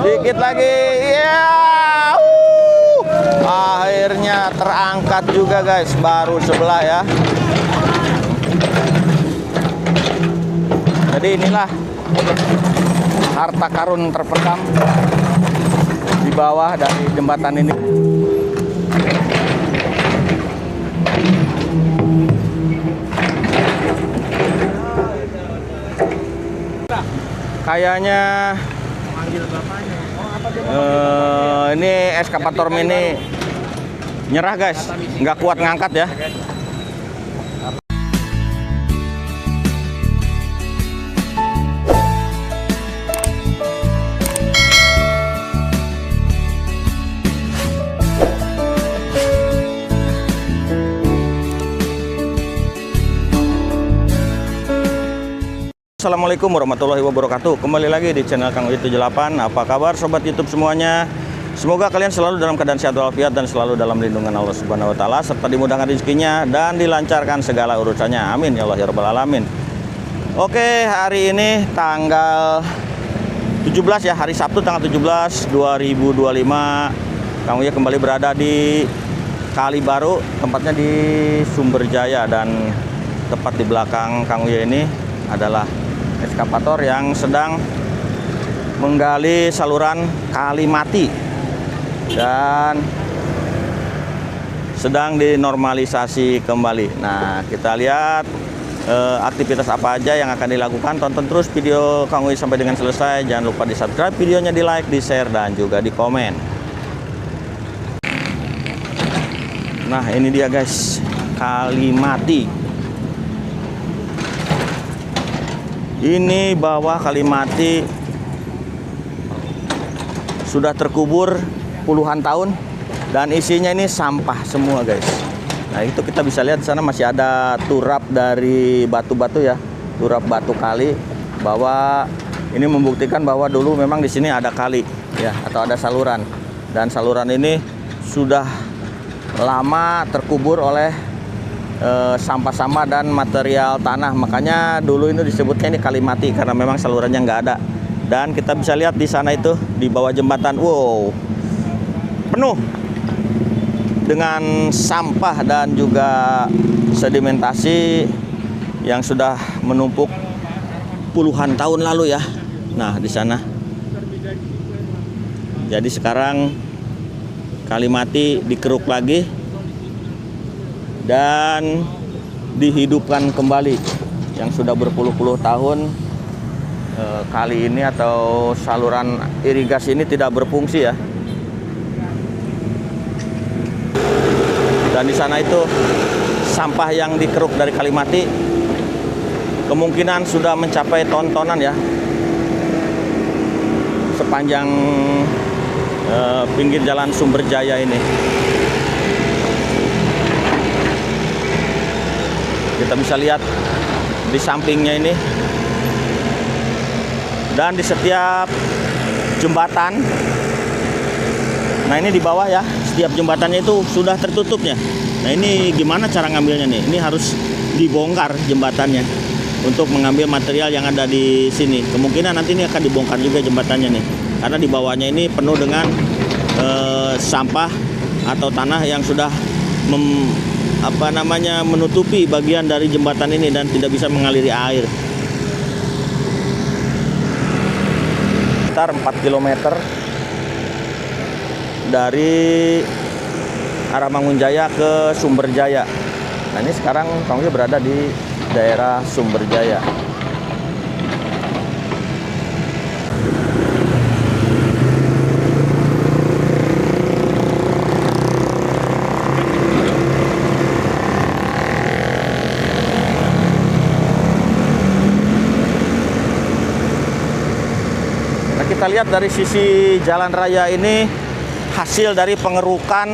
Dikit lagi. Ya. Akhirnya terangkat juga guys. Baru sebelah ya. Jadi inilah harta karun terpendam di bawah dari jembatan ini. Kayaknya ini eskavator mini nyerah guys, nggak kuat ngangkat ya. Assalamualaikum warahmatullahi wabarakatuh. Kembali lagi di channel Kang Uy 78. Apa kabar sobat YouTube semuanya? Semoga kalian selalu dalam keadaan sehat walafiat dan selalu dalam lindungan Allah Subhanahu wa taala, serta dimudahkan rezekinya dan dilancarkan segala urusannya. Amin ya Allah ya rabbal alamin. Oke, hari ini tanggal 17 ya, hari Sabtu tanggal 17 2025. Kang Uy kembali berada di Kali Baru, tempatnya di Sumberjaya, dan tepat di belakang Kang Uy ini adalah eskavator yang sedang menggali saluran Kali Mati dan sedang dinormalisasi kembali. Nah, kita lihat aktivitas apa aja yang akan dilakukan. Tonton terus video Kang Uy sampai dengan selesai. Jangan lupa di subscribe videonya, di like, di share, dan juga di komen. Nah, ini dia guys, Kali Mati. Ini bawah Kali Mati sudah terkubur puluhan tahun dan isinya ini sampah semua guys. Nah, itu kita bisa lihat di sana masih ada turap dari batu-batu ya, turap batu kali, bahwa ini membuktikan bahwa dulu memang di sini ada kali ya, atau ada saluran, dan saluran ini sudah lama terkubur oleh sampah-sampah dan material tanah. Makanya dulu ini disebutnya ini Kali Mati karena memang salurannya nggak ada. Dan kita bisa lihat di sana itu di bawah jembatan, wow, penuh dengan sampah dan juga sedimentasi yang sudah menumpuk puluhan tahun lalu ya. Nah, di sana. Jadi sekarang Kali Mati dikeruk lagi dan dihidupkan kembali, yang sudah berpuluh-puluh tahun kali ini atau saluran irigasi ini tidak berfungsi ya. Dan di sana itu sampah yang dikeruk dari Kali Mati kemungkinan sudah mencapai ton-tonan ya, sepanjang pinggir jalan Sumberjaya ini. Kita bisa lihat di sampingnya ini, dan di setiap jembatan. Nah, ini di bawah ya, setiap jembatannya itu sudah tertutupnya. Nah, ini gimana cara ngambilnya nih? Ini harus dibongkar jembatannya untuk mengambil material yang ada di sini. Kemungkinan nanti ini akan dibongkar juga jembatannya nih, karena di bawahnya ini penuh dengan sampah atau tanah yang sudah menutupi bagian dari jembatan ini dan tidak bisa mengaliri air. Sekitar 4 km dari arah Mangunjaya ke Sumberjaya. Nah, ini sekarang Kang Uy berada di daerah Sumberjaya. Kita lihat dari sisi jalan raya ini, hasil dari pengerukan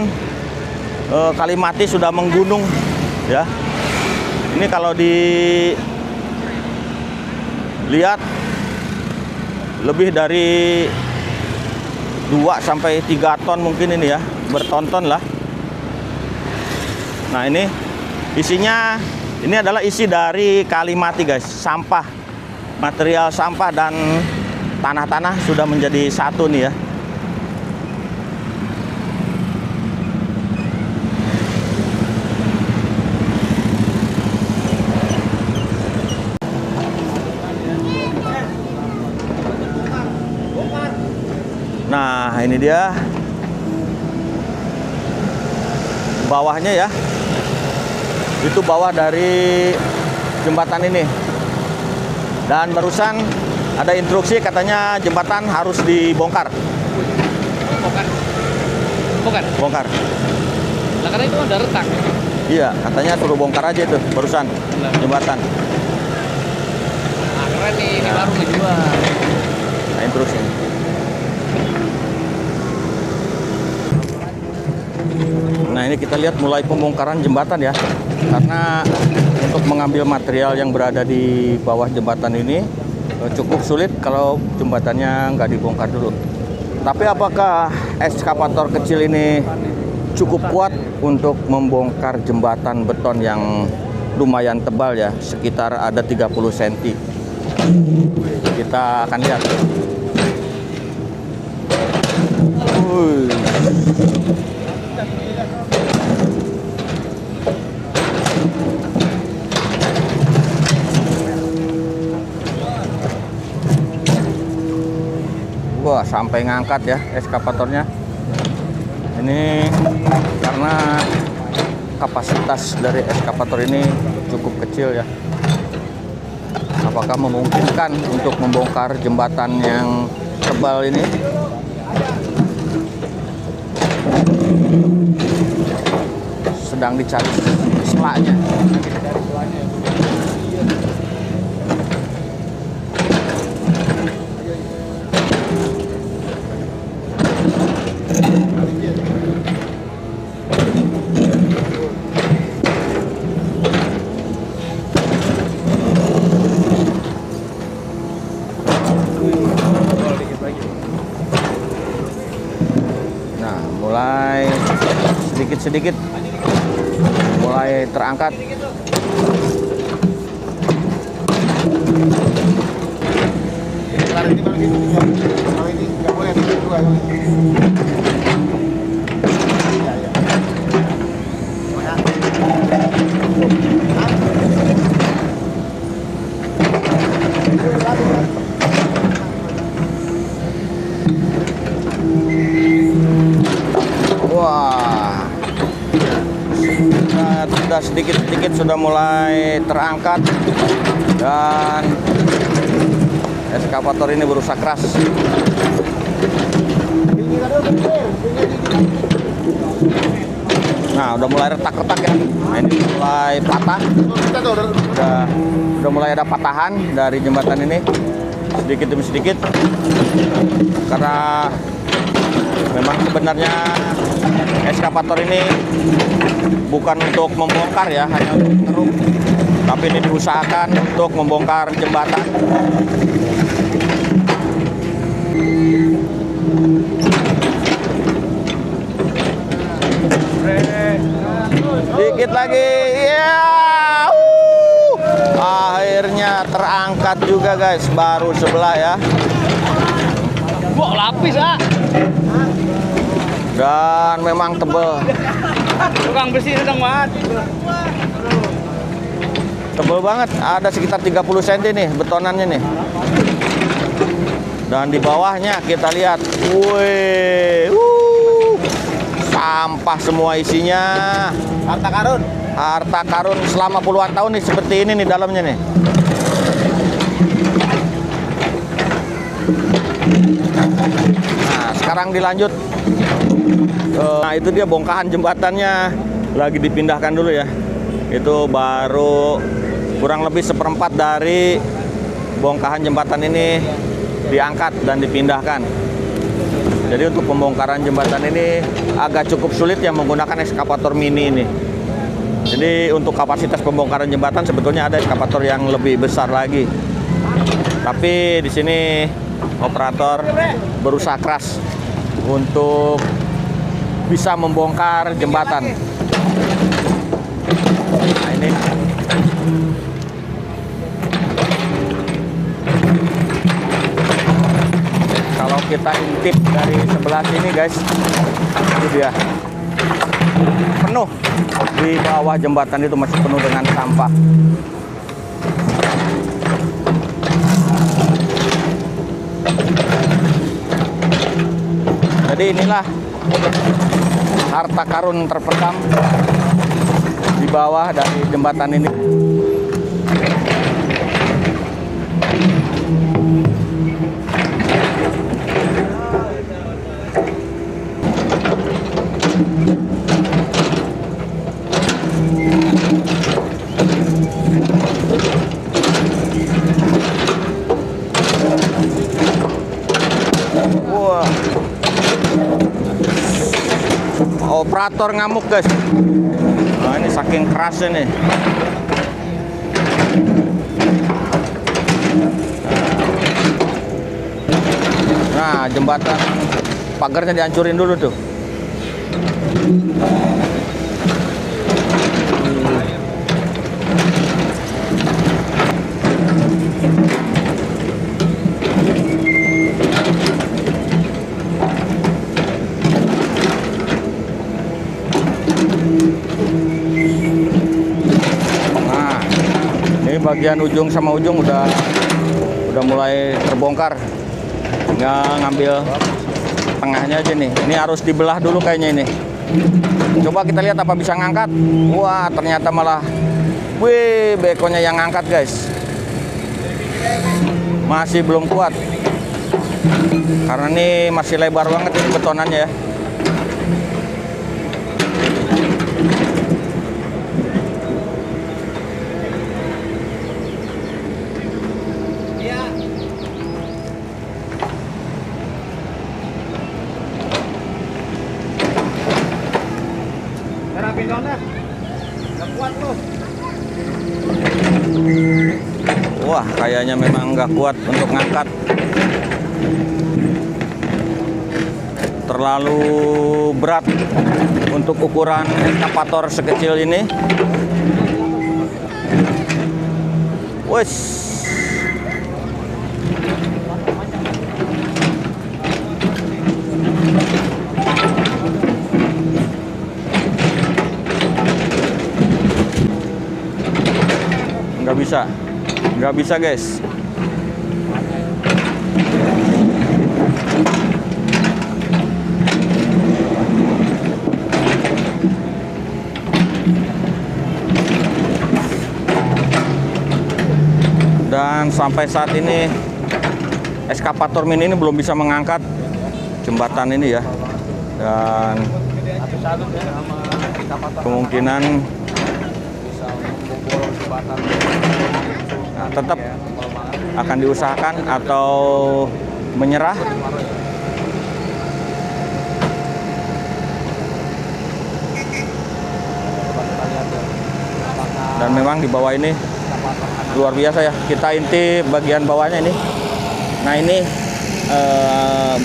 Kali Mati sudah menggunung ya. Ini kalau dilihat lebih dari 2 sampai 3 ton mungkin ini ya, bertonton lah. Nah, ini isinya, ini adalah isi dari Kali Mati guys, sampah, material sampah dan tanah-tanah sudah menjadi satu nih ya. Nah, ini dia bawahnya ya. Itu bawah dari jembatan ini. Dan barusan ada instruksi katanya jembatan harus dibongkar. Bongkar. Nah, karena itu ada retak. Iya, katanya suruh bongkar aja itu barusan jembatan. Nah, keren nih, ini baru ngejual. Nah, instruksi. Nah, ini kita lihat mulai pembongkaran jembatan ya. Karena untuk mengambil material yang berada di bawah jembatan ini cukup sulit kalau jembatannya nggak dibongkar dulu. Tapi apakah ekskavator kecil ini cukup kuat untuk membongkar jembatan beton yang lumayan tebal ya, sekitar ada 30 cm. Kita akan lihat. Wah, sampai ngangkat ya ekskavatornya. Ini karena kapasitas dari ekskavator ini cukup kecil ya. Apakah memungkinkan untuk membongkar jembatan yang tebal ini? Sedang dicari selanya. Nah, mulai sedikit-sedikit mulai terangkat. Wah, sudah sedikit-sedikit sudah mulai terangkat dan ekskavator ini berusaha keras. Nah, udah mulai retak-retak ya. Nah, ini mulai patah. Udah mulai ada patahan dari jembatan ini sedikit demi sedikit. Karena memang sebenarnya ekskavator ini bukan untuk membongkar ya, hanya untuk mengeruk. Tapi ini diusahakan untuk membongkar jembatan. Dikit lagi, ya. Akhirnya terangkat juga guys, baru sebelah ya. Wah, lapis ah. Dan memang tebel. Tukang besi sedang banget. Tebel banget, ada sekitar 30 cm nih betonannya nih. Dan di bawahnya kita lihat, wih, sampah semua isinya. Harta karun. Harta karun selama puluhan tahun nih seperti ini nih dalamnya nih. Nah, sekarang dilanjut. Nah, itu dia bongkahan jembatannya lagi dipindahkan dulu ya. Itu baru kurang lebih seperempat dari bongkahan jembatan ini diangkat dan dipindahkan. Jadi untuk pembongkaran jembatan ini agak cukup sulit ya menggunakan ekskavator mini ini. Jadi untuk kapasitas pembongkaran jembatan sebetulnya ada ekskavator yang lebih besar lagi. Tapi di sini operator berusaha keras untuk bisa membongkar jembatan. Nah, ini kita intip dari sebelah sini guys. Ini dia. Penuh. Di bawah jembatan itu masih penuh dengan sampah. Jadi inilah harta karun terpendam di bawah dari jembatan ini. Wah. Operator ngamuk guys. Nah, ini saking kerasnya nih. Nah, jembatan pagarnya dihancurin dulu tuh. Nah, ini bagian ujung sama ujung udah mulai terbongkar. Tinggal ngambil tengahnya aja nih. Ini harus dibelah dulu kayaknya ini. Coba kita lihat apa bisa ngangkat. Wah, ternyata malah bekonya yang ngangkat guys. Masih belum kuat. Karena ini masih lebar banget ini betonannya ya. Wah, kayaknya memang nggak kuat untuk ngangkat. Terlalu berat untuk ukuran ekskavator sekecil ini. Wes. Nggak bisa guys. Dan sampai saat ini ekskavator mini ini belum bisa mengangkat jembatan ini ya. Dan kemungkinan tetap akan diusahakan atau menyerah. Dan memang di bawah ini luar biasa ya. Kita intip bagian bawahnya ini. Nah, ini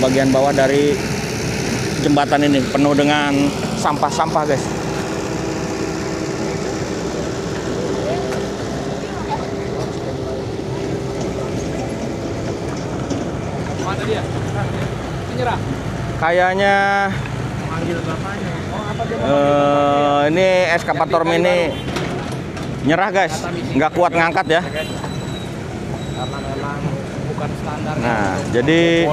bagian bawah dari jembatan ini penuh dengan sampah-sampah guys. Kayaknya ini ekskavator mini nyerah guys, nggak kuat ngangkat ya. Karena memang bukan standar. Nah, jadi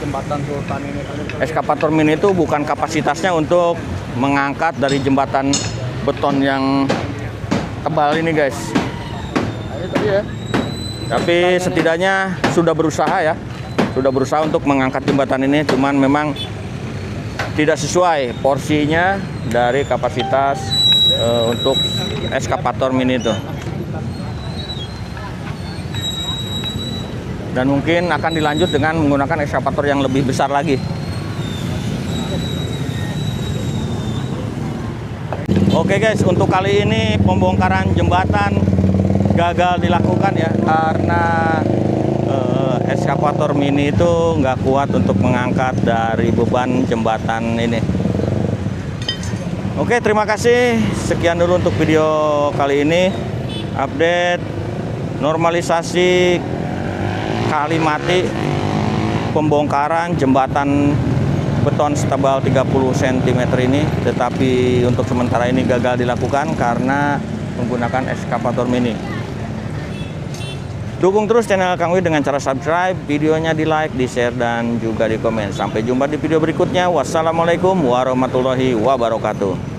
Jembatan Sultan ini ekskavator mini itu bukan kapasitasnya untuk mengangkat dari jembatan beton yang tebal ini guys. Tapi setidaknya sudah berusaha ya. Sudah berusaha untuk mengangkat jembatan ini, cuman memang tidak sesuai porsinya dari kapasitas untuk ekskavator mini itu. Dan mungkin akan dilanjut dengan menggunakan ekskavator yang lebih besar lagi. Oke guys, untuk kali ini pembongkaran jembatan gagal dilakukan ya, karena ekskavator mini itu nggak kuat untuk mengangkat dari beban jembatan ini. Oke, terima kasih. Sekian dulu untuk video kali ini. Update normalisasi Kali Mati pembongkaran jembatan beton setebal 30 cm ini, tetapi untuk sementara ini gagal dilakukan karena menggunakan ekskavator mini. Dukung terus channel Kang Wi dengan cara subscribe, videonya di like, di share, dan juga di komen. Sampai jumpa di video berikutnya. Wassalamualaikum warahmatullahi wabarakatuh.